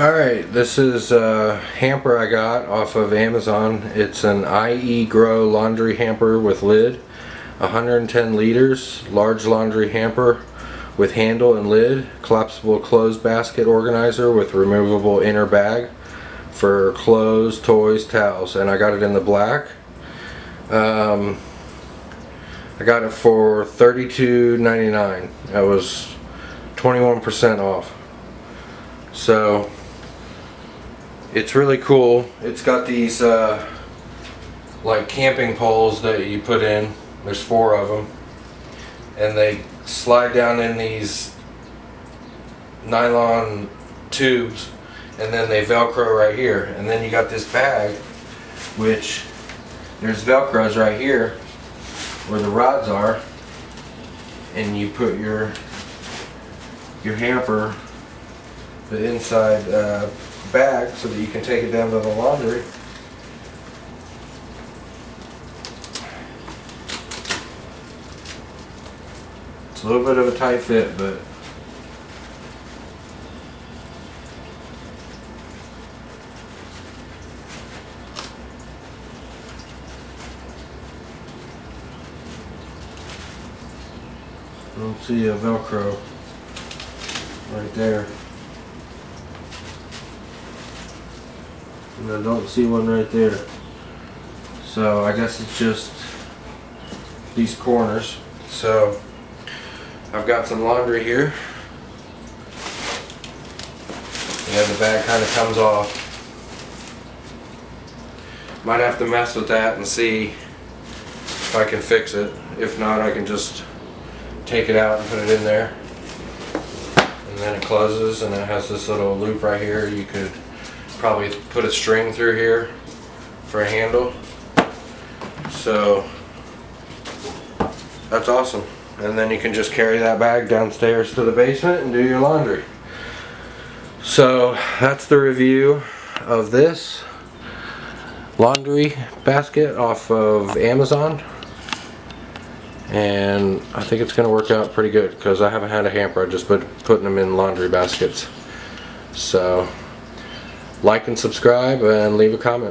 Alright, this is a hamper I got off of Amazon. It's an iEGrow laundry hamper with lid. 110 liters, large laundry hamper with handle and lid. Collapsible clothes basket organizer with removable inner bag for clothes, toys, towels. And I got it in the black. I got it for $32.99. That was 21% off. So it's really cool. It's got these like camping poles that you put in. There's 4 of them, and they slide down in these nylon tubes, and then they velcro right here. And then you got this bag, which there's velcros right here where the rods are, and you put your hamper, the inside bag, so that you can take it down to the laundry. It's a little bit of a tight fit, but I don't see a Velcro right there. And I don't see one right there. So I guess it's just these corners. So I've got some laundry here. Yeah, the bag kind of comes off. Might have to mess with that and see if I can fix it. If not, I can just take it out and put it in there. And then it closes, and it has this little loop right here. You could probably put a string through here for a handle. So that's awesome. And then you can just carry that bag downstairs to the basement and do your laundry. So that's the review of this laundry basket off of Amazon. And I think it's going to work out pretty good because I haven't had a hamper. I've just been putting them in laundry baskets. So like and subscribe and leave a comment.